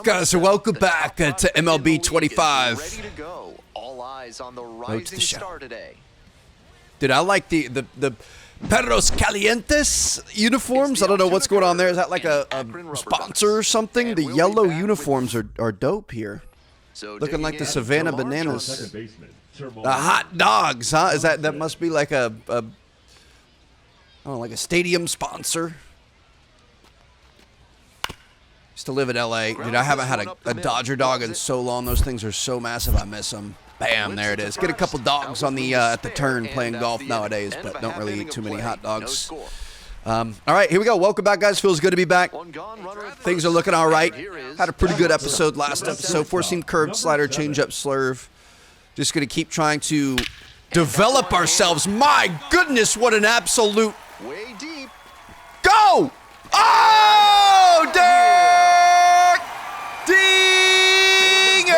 guys? Welcome back to MLB 25. Ready to go. All eyes on the to the rising show. star today. Dude, I like the Perros Calientes uniforms. I don't know what's going on there. Is that like a sponsor or something? The yellow uniforms are dope here. Looking like the Savannah Bananas. The hot dogs, huh? Is that must be like a I don't know, like a stadium sponsor? Used to live in LA. Dude, I haven't had a Dodger dog in so long. Those things are so massive. I miss them. Bam, there it is. Get a couple dogs on the at the turn playing golf nowadays, but don't really eat too many hot dogs. All right, here we go. Welcome back, guys. Feels good to be back. Things are looking all right. Had a pretty good episode last episode. Four-seam curved slider, change-up slurve. Just going to keep trying to develop ourselves. My goodness, what an absolute... Way deep. Go! Oh, Dirk! Dingers!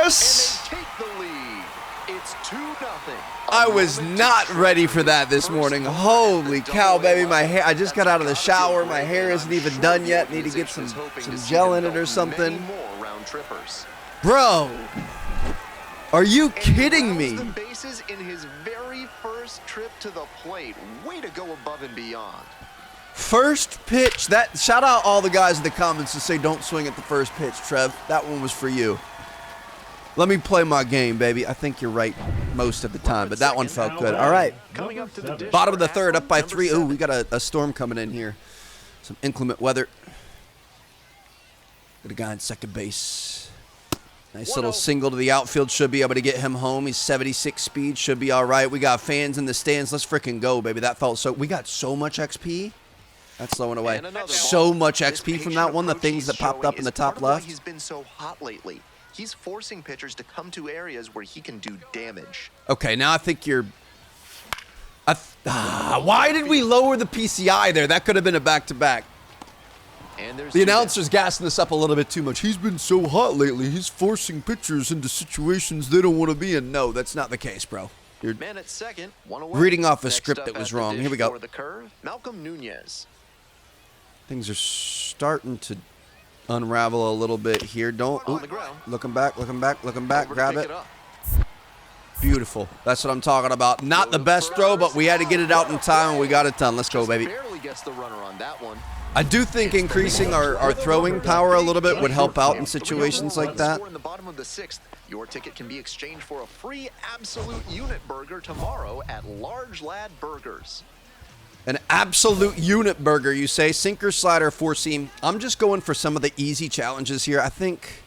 And they take the lead. It's 2-0. I was not ready for that this morning. Holy cow, baby. My hair, I just got out of the shower. My hair isn't even done yet. Need to get some gel in it or something. Bro, are you kidding me? The bases in his very first trip to the plate. Way to go above and beyond. First pitch. That shout out all the guys in the comments that say don't swing at the first pitch, Trev. That one was for you. Let me play my game, baby. I think you're right most of the time, but that one felt good. All right. Bottom of the third, up by 3. Ooh, we got a storm coming in here. Some inclement weather. Got a guy in second base. Nice little single to the outfield. Should be able to get him home. He's 76 speed. Should be all right. We got fans in the stands. Let's freaking go, baby. That felt so... We got so much XP. That's slowing away. So much XP from that one. The things that popped up in the top left. He's been so hot lately. He's forcing pitchers to come to areas where he can do damage. Okay, now I think you're... why did we lower the PCI there? That could have been a back-to-back. The announcer's gassing this up a little bit too much. He's been so hot lately, he's forcing pitchers into situations they don't want to be in. No, that's not the case, bro. You're Man at second, reading off a script that was wrong. Here we go. The curve, Malcolm Nunez. Things are starting to unravel a little bit here. Don't... Ooh, looking back. Grab it. Beautiful. That's what I'm talking about. Not the best throw, but we had to get it out in time, and we got it done. Let's go, baby. Barely gets the runner on that one. I do think increasing our throwing power a little bit would help out in situations like that. In the bottom of the 6th, your ticket can be exchanged for a free absolute unit burger tomorrow at Large Lad Burgers. An absolute unit burger, you say? Sinker, slider, four-seam. I'm just going for some of the easy challenges here. I think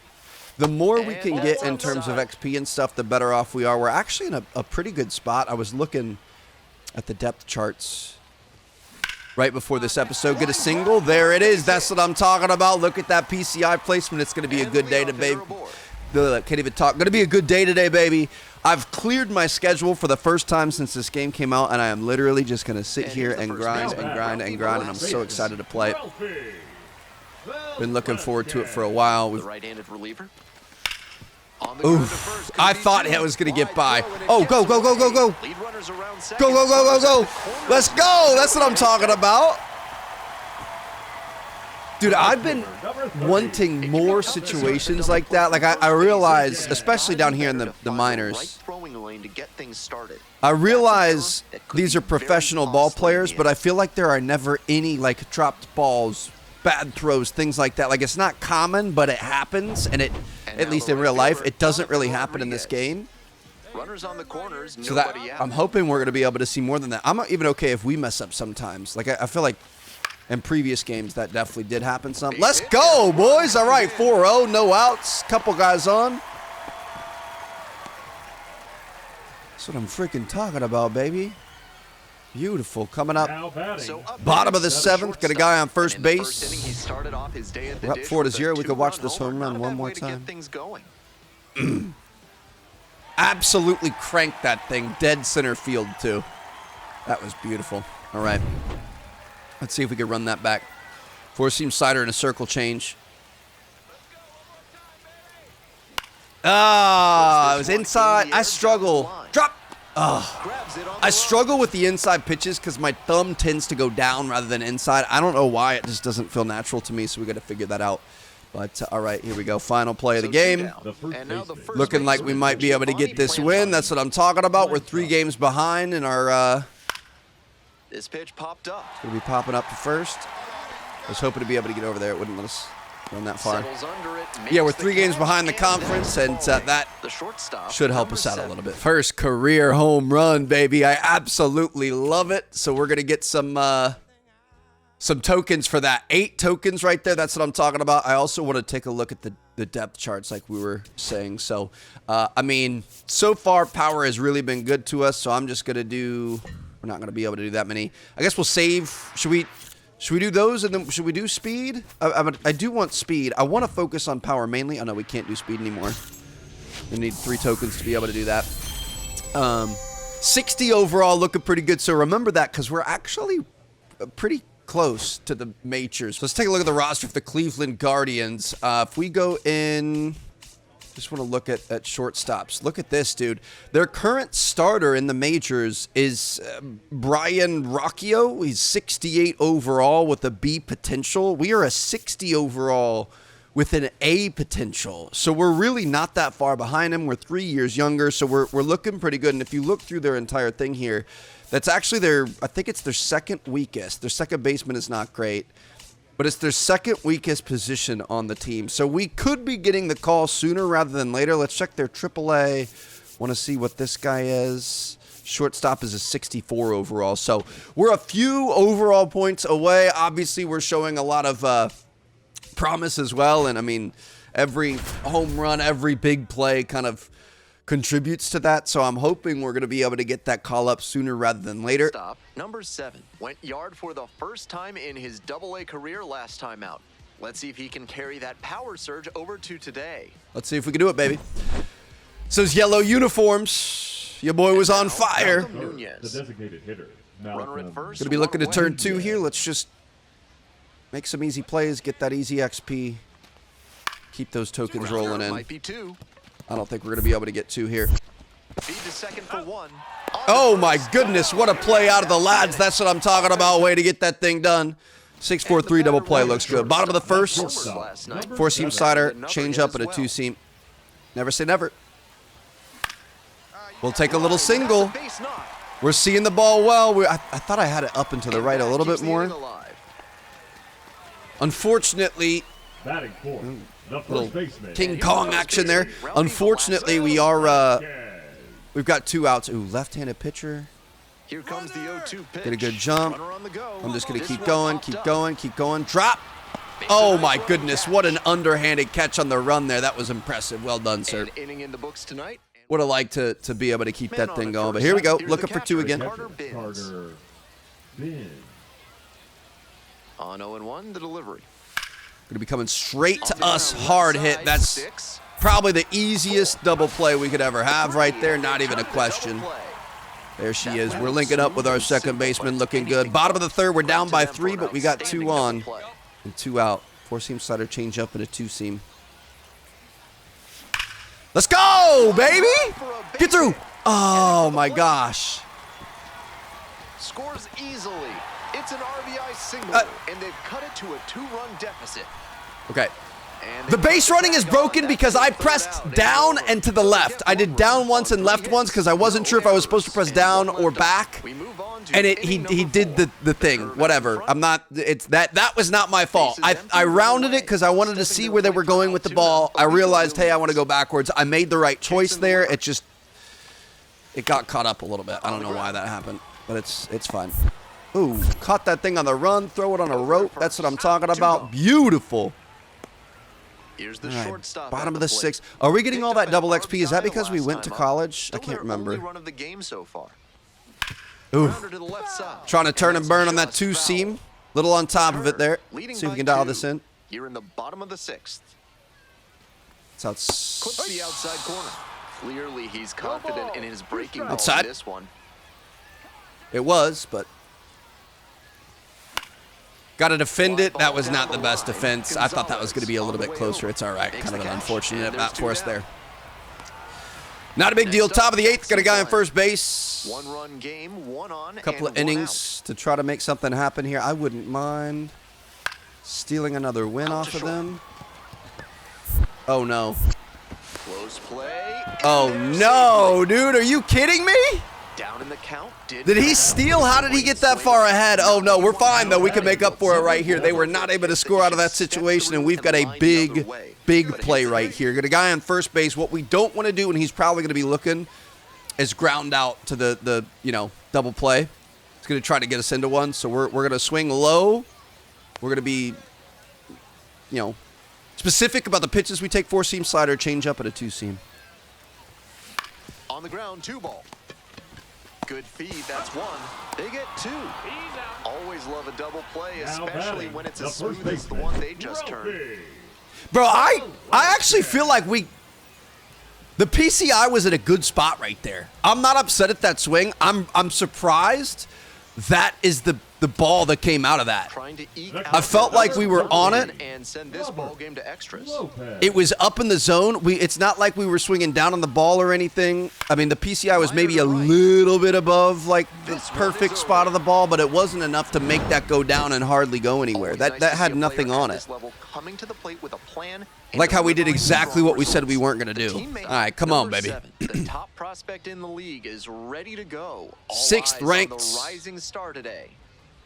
the more we can get in terms of XP and stuff, the better off we are. We're actually in a pretty good spot. I was looking at the depth charts right before this episode. Get a single. There it is. That's what I'm talking about. Look at that PCI placement. It's going to be a good day today. Can't even talk. Going to be a good day today, baby. I've cleared my schedule for the first time since this game came out, and I am literally just going to sit here and grind, and I'm so excited to play it. Been looking forward to it for a while. Right-handed reliever. Oof. I thought it was going to get by. Oh, go. Go. Let's go. That's what I'm talking about. Dude, I've been wanting more situations like that. Like, I realize, especially down here in the minors, I realize these are professional ball players, but I feel like there are never any, like, dropped balls, bad throws, things like that. Like, it's not common, but it happens, and it, at least in real life, it doesn't really happen in this game. Runners on the corners, so that I'm hoping we're going to be able to see more than that. I'm not even okay if we mess up sometimes. Like, I feel like in previous games that definitely did happen some. Let's go, boys. All right, 4-0, no outs. Couple guys on. That's what I'm freaking talking about, baby. Beautiful. Coming up. Bottom of the 7th. Got a guy on first base. We're up 4-0. We could watch this home run one more time. Absolutely cranked that thing. Dead center field, too. That was beautiful. All right. Let's see if we can run that back. Four-seam slider and a circle change. Ah, it was inside. I struggle. Drop. I struggle with the inside pitches because my thumb tends to go down rather than inside. I don't know why. It just doesn't feel natural to me, so we got to figure that out. But, all right, here we go. Final play of the game. Looking like we might be able to get this win. That's what I'm talking about. We're 3 games behind in our... This pitch popped up. It's going to be popping up to first. I was hoping to be able to get over there. It wouldn't let us run that far. Yeah, we're 3 games behind the conference, and that should help us out a little bit. First career home run, baby. I absolutely love it. So we're going to get some tokens for that. 8 tokens right there. That's what I'm talking about. I also want to take a look at the depth charts like we were saying. So, I mean, so far power has really been good to us. So I'm just going to do, we're not going to be able to do that many. I guess we'll save. Should we do those and then should we do speed? I do want speed. I want to focus on power mainly. Oh, no, we can't do speed anymore. We need 3 tokens to be able to do that. 60 overall looking pretty good. So remember that because we're actually pretty close to the majors. So let's take a look at the roster for the Cleveland Guardians. If we go in, just want to look at shortstops. Look at this, dude. Their current starter in the majors is Brian Rocchio. He's 68 overall with a B potential. We are a 60 overall with an A potential. So we're really not that far behind him. We're 3 years younger, so we're looking pretty good. And if you look through their entire thing here, that's actually I think it's their second weakest. Their second baseman is not great, but it's their second weakest position on the team. So we could be getting the call sooner rather than later. Let's check their AAA. Want to see what this guy is. Shortstop is a 64 overall. So we're a few overall points away. Obviously, we're showing a lot of promise as well. And, I mean, every home run, every big play kind of contributes to that, so I'm hoping we're going to be able to get that call up sooner rather than later. Stop. Number 7 went yard for the first time in his AA career last time out. Let's see if he can carry that power surge over to today. Let's see if we can do it, baby. So those yellow uniforms. Your boy was on fire. The designated hitter. Runner at first. Going to be looking to turn 2 here. Let's just make some easy plays, get that easy XP. Keep those tokens rolling in. Might be 2. I don't think we're going to be able to get 2 here. Feed to second for 1. Oh, my goodness. What a play out of the lads. That's what I'm talking about. Way to get that thing done. 6-4-3 double play looks good. Bottom of the first. 4-seam slider. Change up at a 2-seam. Never say never. We'll take a little single. We're seeing the ball well. I thought I had it up and to the right a little bit more. Unfortunately, batting fourth. Little King Kong action there. Unfortunately, we've got 2 outs. Ooh, left-handed pitcher. Here comes the 0-2 pitch. Get a good jump. I'm just going to keep going, keep going, keep going. Drop. Oh, my goodness. What an underhanded catch on the run there. That was impressive. Well done, sir. Inning in the books tonight. Would have liked to be able to keep that thing going. But here we go. Looking for 2 again. Carter Binns. On 0-1, the delivery. Going to be coming straight to us. Hard hit. That's probably the easiest double play we could ever have right there. Not even a question. There she is. We're linking up with our second baseman. Looking good. Bottom of the third. We're down by 3, but we got 2 on and 2 out. 4-seam slider change up and a 2-seam. Let's go, baby. Get through. Oh, my gosh. Scores easily. It's an RBI single, and they've cut it to a 2-run deficit. Okay. The base running is broken because I pressed down and to the left. I did down once and left once because I wasn't sure if I was supposed to press down or back. And he did the thing. Whatever. I'm not. It's that was not my fault. I rounded it because I wanted to see where they were going with the ball. I realized, hey, I want to go backwards. I made the right choice there. It got caught up a little bit. I don't know why that happened, but it's fine. Ooh, caught that thing on the run, throw it on a rope. That's what I'm talking about. Beautiful. Here's the All right, shortstop bottom of the 6th. Are we getting all that double XP? Is that because we went to college? I can't remember. Run of the game so far. Ooh, To the left side. trying to turn and burn on that 2-seam. Little on top of it there. See if we can dial this in. Here in the bottom of the 6th. It's outside. Clips the outside corner. Clearly, he's confident in his breaking ball Outside. in this one. It was, but got to defend it. That was not the best defense. I thought that was going to be a little bit closer. It's all right. Kind of an unfortunate at bat for us there. Not a big deal. Next up, Top of the 8th. Got a guy on Jackson first base. 1-run game, 1 on, A couple and of 1 innings to try to make something happen here. I wouldn't mind stealing another win Out off to of short. them. Oh, no. Close play. Oh, no, dude. Are you kidding me? Down in the count. Did he steal? How did he get that far ahead? Oh, no, we're fine, though. We can make up for it right here. They were not able to score out of that situation, and we've got a big play right here. Got a guy on first base. What we don't want to do, and he's probably going to be looking, is ground out to the double play. He's going to try to get us into one, so we're going to swing low. We're going to be, specific about the pitches we take. 4-seam slider, change up, and a 2-seam. On the ground, 2 ball. Good feed, that's 1. They get 2. Always love a double play, especially when it's as smooth as the one they just turned. Bro, I actually feel like the PCI was at a good spot right there. I'm not upset at that swing. I'm surprised that is the ball that came out of that. Trying to eke I felt like we were on it. and send this ball game to extras. It was up in the zone. It's not like we were swinging down on the ball or anything. I mean, the PCI was maybe a little bit above like the perfect spot of the ball, but it wasn't enough to make that go down and hardly go anywhere. Always That nice to see had a nothing player on at it. this level coming to the plate with a plan and Like how we did delivering exactly what we strong said we results. weren't going to The do. teammate, All right, come on, number baby. 7, the top prospect in the league is ready to go. All 6th eyes on ranked. the rising star today.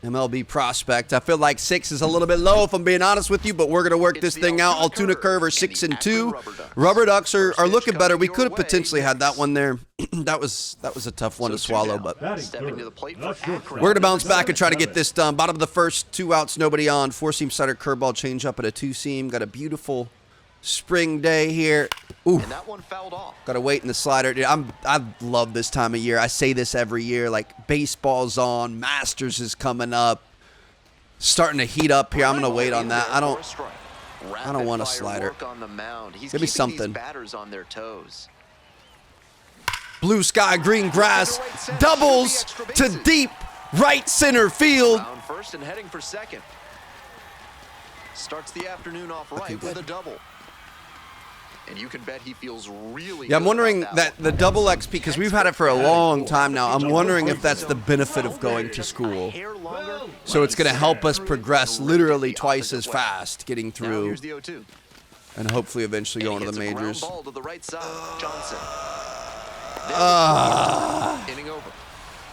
MLB prospect. I feel like 6 is a little bit low if I'm being honest with you, but we're going to work this It's the thing out. Altoona Altoona Curve are and 6 the and 2. Akron Rubber Ducks. Rubber Ducks are First looking pitch better. coming We your could have way potentially had that next. one there. that was a tough one to So 2 swallow, down. but Stepping to the plate for Akron. we're going to bounce back and try to get this done. Bottom of the first, 2 outs, nobody on. 4-seam slider, curveball, change up at a 2-seam. Got a beautiful spring day here. Ooh. And that one fouled off. Got to wait in the slider. Dude, I love this time of year. I say this every year. Like, baseball's on. Masters is coming up. Starting to heat up here. I'm going to wait on that. I don't want a slider. On the mound. He's Give me keeping something. These batters on their toes. Blue sky, green grass. Doubles to deep right center field. Round first and heading for second. Starts the afternoon off right Okay, with good. a double. And you can bet he feels really Yeah, I'm good wondering about that one. the double XP, because we've had it for a long time now. I'm wondering if that's the benefit of going to school. Hair longer, So it's going to help us progress literally twice as fast getting now through here's the 0-2. and hopefully eventually going to the Hits a ground majors. ball to the right side. Johnson. Inning over.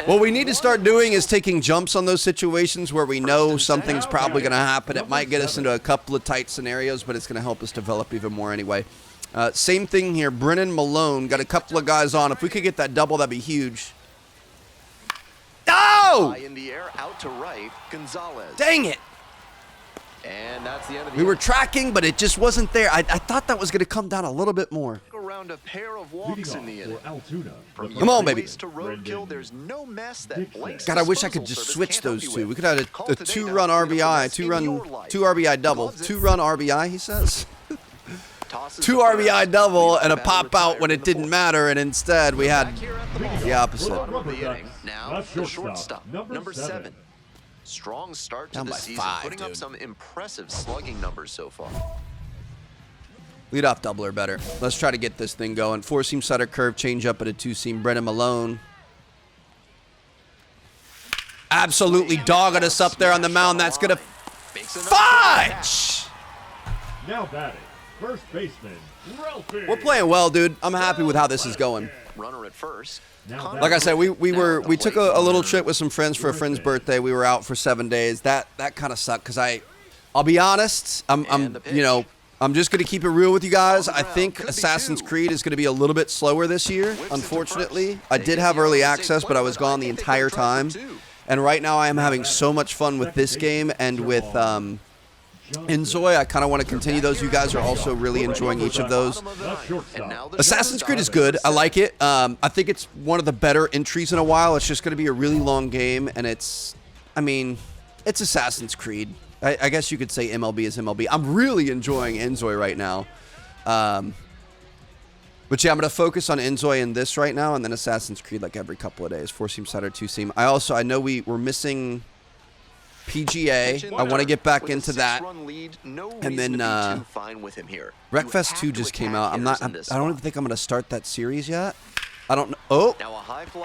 What we need to start doing is taking jumps on those situations where we know something's probably going to happen. It might get us into a couple of tight scenarios, but it's going to help us develop even more anyway. Same thing here. Brennan Malone got a couple of guys on. If we could get that double, that'd be huge. Oh! High in the air, out to right. Gonzalez. Dang it. And that's the end of the We were inning. tracking, but it just wasn't there. I thought that was going to come down a little bit more. Around a pair of Leading walks in the off inning. for Altoona. From Come on, baby. waste to roadkill, there's no mess that Blake's God, I wish I could disposal just service switch can't help those you two. with. We could have Call a today two-run to clean up the RBI, mess in your life. two RBI double, Loves it. 2-run RBI. He says Tosses 2 the first. RBI double Leaves and a the pop batter out retired when in it the didn't fourth. matter, and instead we had Back here at the ball. the opposite. Bottom of the Rubber inning. Ducks. Now Last the shortstop, shortstop, number 7. Strong start to Down the by season, 5, putting up dude. some impressive slugging numbers so far. Leadoff doubler better. Let's try to get this thing going. 4-seam slider curve, change up at a 2-seam. Brennan Malone. Absolutely dogging us up there on the mound. That's going to Makes another catch. fudge. Now batting, first baseman, Ralphie. We're playing well, dude. I'm happy with how this is going. Runner at first. Now Like I said, we took a little trip. trip with some friends for a friend's birthday. We were out for 7 days. That kind of sucked because I'll be honest. And the pitch. I'm just gonna keep it real with you guys. On the I ground. think Could be Assassin's 2. Creed is gonna be a little bit slower this year. Whips it to Unfortunately, first. I They did get have the early other access, safe but I play, was but I gone the think they could entire try for time. 2. And right now, I am having so much fun with this game and with Enzoy. I kind of want to continue those. You guys are also really enjoying each of those. Bottom of the That's ninth. shortstop. And now the Assassin's Creed is shortstop. good. I like it. I think it's one of the better entries in a while. It's just going to be a really long game, and it's Assassin's Creed. I guess you could say MLB is MLB. I'm really enjoying Enzoy right now. But yeah, I'm going to focus on Enzoy in this right now, and then Assassin's Creed like every couple of days. 4-seam slider, 2-seam. I know we're missing PGA. I want to get back into that. And then Wreckfest 2 just came out. I don't even think I'm going to start that series yet. I don't know. Oh,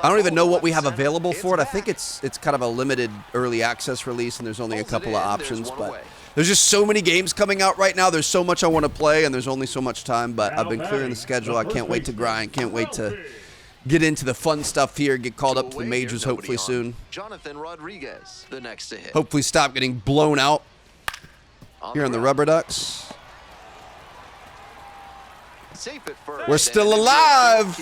I don't even know what we have available for it. I think it's kind of a limited early access release, and there's only a couple of options. But there's just so many games coming out right now. There's so much I want to play, and there's only so much time. But I've been clearing the schedule. I can't wait to grind. Can't wait to get into the fun stuff here. Get called up to the majors hopefully soon. Jonathan Rodriguez, the next to hit. Hopefully stop getting blown out here on the Rubber Ducks. We're still alive.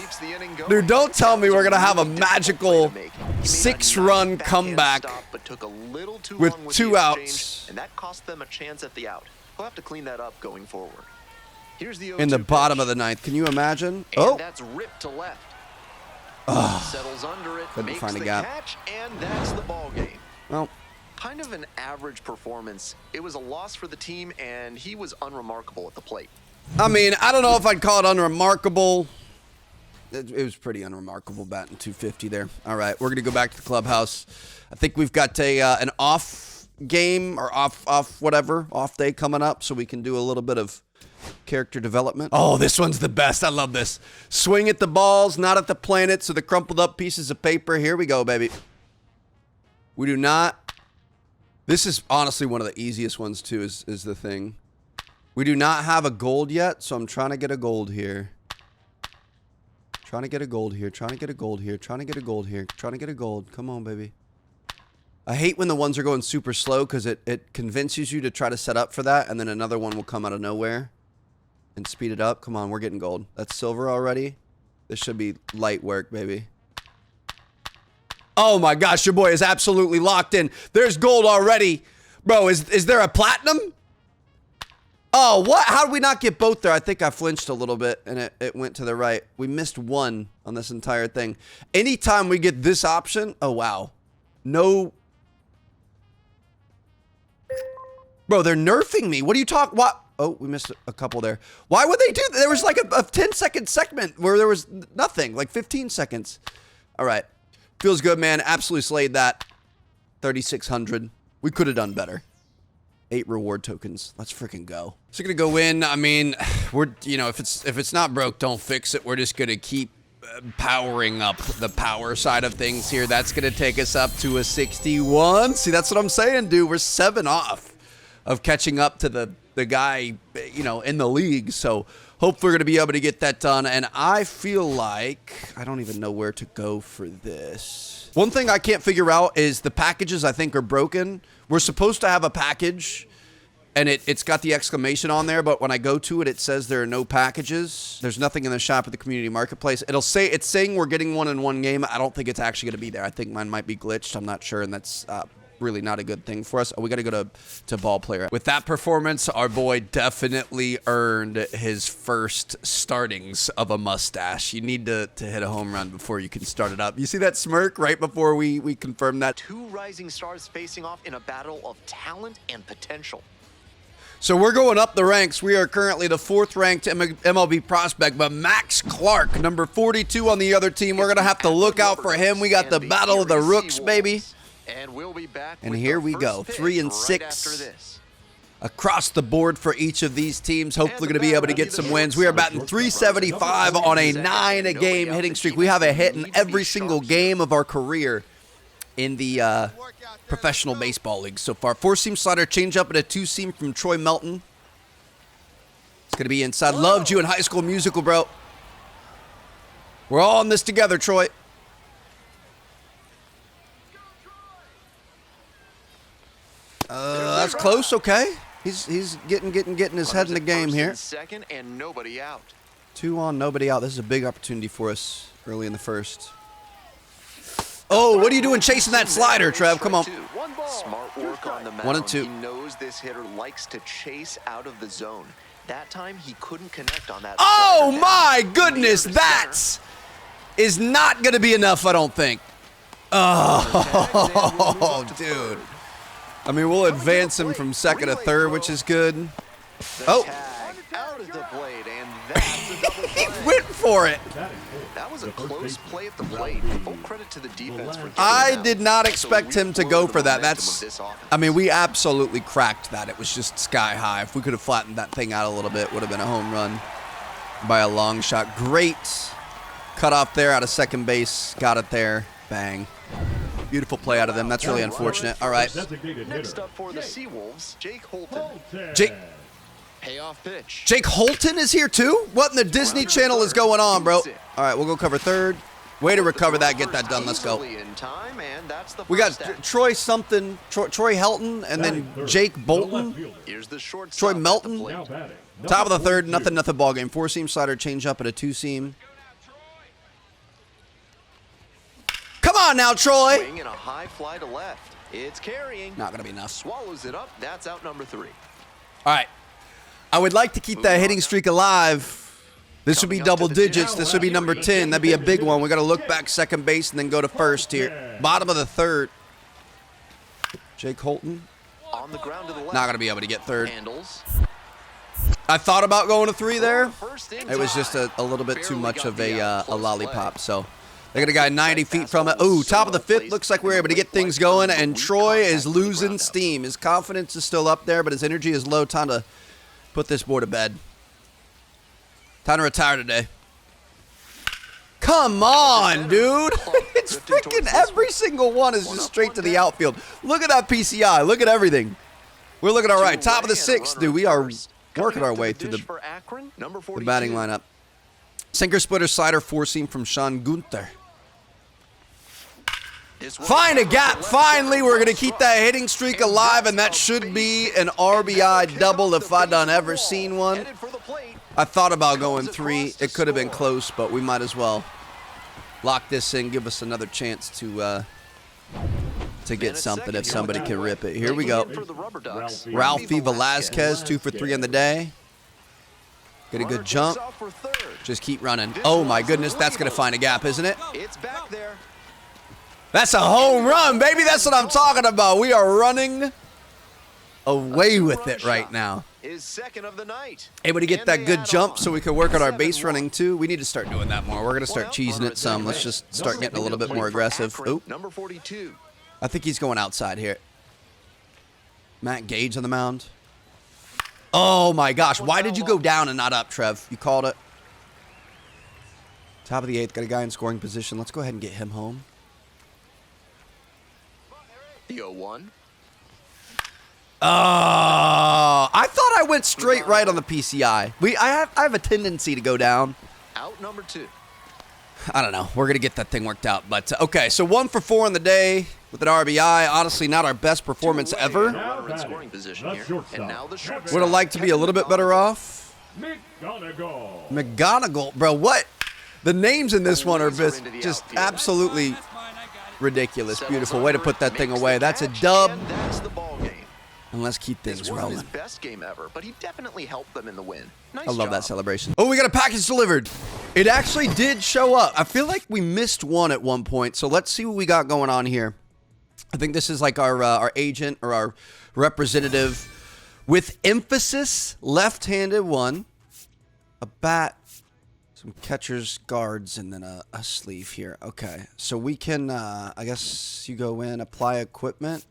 Dude, don't tell me we're going to have a magical 6-run comeback with 2 outs. And that cost them a chance at the out. We'll have to clean that up going forward. Here's the in the bottom of the 9th. Can you imagine? Oh, that's ripped to left. Settles under it, couldn't makes find a the gap. catch, and that's the ball game. Well, kind of an average performance. It was a loss for the team, and he was unremarkable at the plate. I mean, I don't know if I'd call it unremarkable. It was pretty unremarkable batting 250 there. All right, we're going to go back to the clubhouse. I think we've got an off game or off day coming up, so we can do a little bit of character development. Oh, this one's the best. I love this. Swing at the balls, not at the planet, so the crumpled up pieces of paper. Here we go, baby. We do not. This is honestly one of the easiest ones, too, is the thing. We do not have a gold yet, so I'm trying to get a gold here. Trying to get a gold here. Trying to get a gold here. Trying to get a gold here. Trying to get a gold. Come on, baby. I hate when the ones are going super slow because it convinces you to try to set up for that, and then another one will come out of nowhere and speed it up. Come on, we're getting gold. That's silver already. This should be light work, baby. Oh, my gosh. Your boy is absolutely locked in. There's gold already. Bro, is there a platinum? Oh, what? How did we not get both there? I think I flinched a little bit, and it went to the right. We missed one on this entire thing. Anytime we get this option, oh, wow. No. Bro, they're nerfing me. What are you talking? What? Oh, we missed a couple there. Why would they do that? There was like a 10-second segment where there was nothing, like 15 seconds. All right. Feels good, man. Absolutely slayed that. 3,600. We could have done better. 8 reward tokens. Let's freaking go. So gonna go in. I mean, if it's not broke, don't fix it. We're just gonna keep powering up the power side of things here. That's gonna take us up to a 61. See, that's what I'm saying, dude. We're 7 off of catching up to the guy, in the league. So hopefully we're gonna be able to get that done. And I feel like I don't even know where to go for this. One thing I can't figure out is the packages I think are broken. We're supposed to have a package, and it's got the exclamation on there, but when I go to it, it says there are no packages. There's nothing in the shop at the community marketplace. It's saying we're getting one in one game. I don't think it's actually going to be there. I think mine might be glitched. I'm not sure, and that's really not a good thing for us. We got to go to ball player. With that performance, our boy definitely earned his first startings of a mustache. You need to hit a home run before you can start it up. You see that smirk right before we confirm that? 2 rising stars facing off in a battle of talent and potential. So we're going up the ranks. We are currently the 4th ranked MLB prospect, but Max Clark, number 42 on the other team, we're going to have to look out for him. We got the battle of the rooks, baby. And we'll be back. And here we go, 3 and 6 across the board for each of these teams. Hopefully going to be able to get some wins. We are batting 375 on a 9-game hitting streak. We have a hit in every single game of our career in the professional baseball league so far. 4-seam slider, change up, and a 2-seam from Troy Melton. It's going to be inside. Loved you in High School Musical, bro. We're all in this together, Troy. That's close. Okay, he's getting his head in the game here. Second and nobody out. 2 on, nobody out. This is a big opportunity for us early in the first. Oh, what are you doing chasing that slider, Trev? Come on. Smart work on the mound. 1 and 2. He knows this hitter likes to chase out of the zone. That time he couldn't connect on that. Oh my goodness, that is not going to be enough, I don't think. Oh, dude. I mean, we'll advance him from second to third, which is good. Oh. Out of the plate, and that's a He went for it. That was a close play at the plate. Full credit to the defense for getting I it out. did not So expect we him to were go the for that. momentum of That's, this offense. I mean, we absolutely cracked that. It was just sky high. If we could have flattened that thing out a little bit, would have been a home run by a long shot. Great cut off there out of second base. Got it there. Bang. Beautiful play out of them. That's really unfortunate. All right. Next up for the Seawolves, Jake Holton. Payoff pitch. Jake Holton is here too? What in the Disney Channel is going on, bro? All right, we'll go cover third. Way to recover that. Get that done. Let's go. We got Troy something, Troy Helton, and then Jake Bolton. Here's the short Troy Melton. batting. Top of the third, nothing ball game. 4-seam slider, change up at a 2-seam. Come on now, Troy. Swing and a high fly to left. It's carrying. Not gonna be enough. Swallows it up. That's out number 3. All right. I would like to keep that hitting streak alive. This would be double digits. This would be number 10. That'd be a big one. We got to look back second base and then go to first here. Bottom of the third. Jake Holton. On the ground to the left. Not going to be able to get third. Handles. I thought about going to 3 there. First in It was time. just a little bit too Barely much got of the, a close lollipop. play. So they got a guy 90 feet from it. Ooh, top of the fifth. Looks like we're able to get things going. And Troy is losing steam. His confidence is still up there, but his energy is low. Time to put this boy to bed. Time to retire today. Come on, dude. It's freaking every single one is just straight to the outfield. Look at that PCI. Look at everything. We're looking all right. Top of the sixth, dude. We are working our way through the batting lineup. Sinker, splitter, slider, 4-seam from Sean Gunther. Find a gap. Finally, we're going to keep that hitting streak alive, and that should be an RBI double if I'd ever seen one. I thought about going 3. It could have been close, but we might as well lock this in, give us another chance to get something if somebody can rip it. Here we go. Ralphie Velasquez, 2 for 3 on the day. Get a good jump. Just keep running. Oh, my goodness. That's going to find a gap, isn't it? It's back there. That's a home run, baby. That's what I'm talking about. We are running away with it right now. Is second of the night. Able to get that good jump so we can work on our base running too. We need to start doing that more. We're going to start cheesing it some. Let's just start getting a little bit more aggressive. Oop. Number 42. I think he's going outside here. Matt Gage on the mound. Oh, my gosh. Why did you go down and not up, Trev? You called it. Top of the 8th. Got a guy in scoring position. Let's go ahead and get him home. The 0-1. I thought I went straight right on the PCI. I have a tendency to go down. Out number 2. I don't know. We're going to get that thing worked out. But, okay, so 1 for 4 on the day with an RBI. Honestly, not our best performance ever. In scoring position here. And now the shortstop. Would have liked to be a little bit better McGonigal. McGonigal. Bro, what? The names in this one are just absolutely ridiculous. Beautiful. Way to put that thing away. That's a dub. And that's the ball game. And let's keep things This wasn't his rolling. best game ever, but he definitely helped them in the win. Nice I love that job. celebration. Oh, we got a package delivered. It actually did show up. I feel like we missed one at one point, so let's see what we got going on here. I think this is like our agent or our representative with emphasis, left-handed one, a bat, some catcher's guards, and then a sleeve here. Okay, so we can, I guess you go in, apply equipment.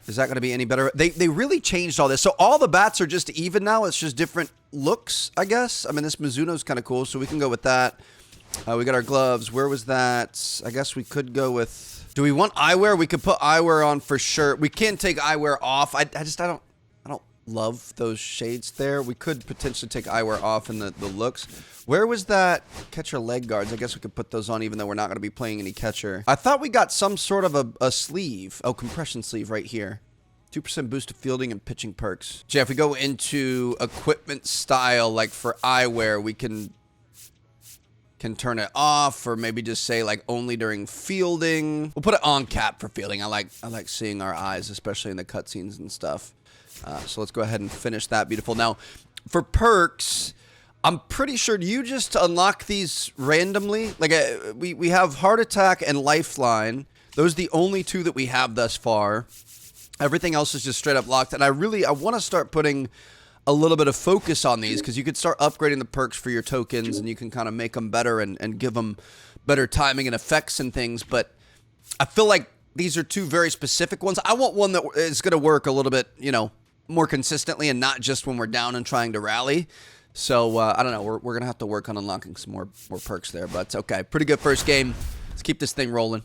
Is that going to be any better? They really changed all this. So all the bats are just even now. It's just different looks, I guess. I mean, this Mizuno's kind of cool, so we can go with that. We got our gloves. Where was that? I guess we could go with... Do we want eyewear? We could put eyewear on for sure. We can take eyewear off. I don't love those shades there. We could potentially take eyewear off in the looks. Where was that catcher leg guards? I guess we could put those on even though we're not going to be playing any catcher. I thought we got some sort of a sleeve. Oh, compression sleeve right here. 2% boost to fielding and pitching perks. So yeah, if we go into equipment style, like for eyewear, we can turn it off or maybe just say like only during fielding. We'll put it on cap for fielding. I like seeing our eyes, especially in the cutscenes and stuff. So let's go ahead and finish that. Beautiful. Now, for perks, I'm pretty sure you just unlock these randomly. Like we have Heart Attack and Lifeline. Those are the only 2 that we have thus far. Everything else is just straight up locked. And I want to start putting a little bit of focus on these, because you could start upgrading the perks for your tokens, and you can kind of make them better and give them better timing and effects and things. But I feel like these are two very specific ones. I want one that is going to work a little bit, you know, more consistently, and not just when we're down and trying to rally. So, I don't know. We're going to have to work on unlocking some more perks there, but it's okay. Pretty good first game. Let's keep this thing rolling.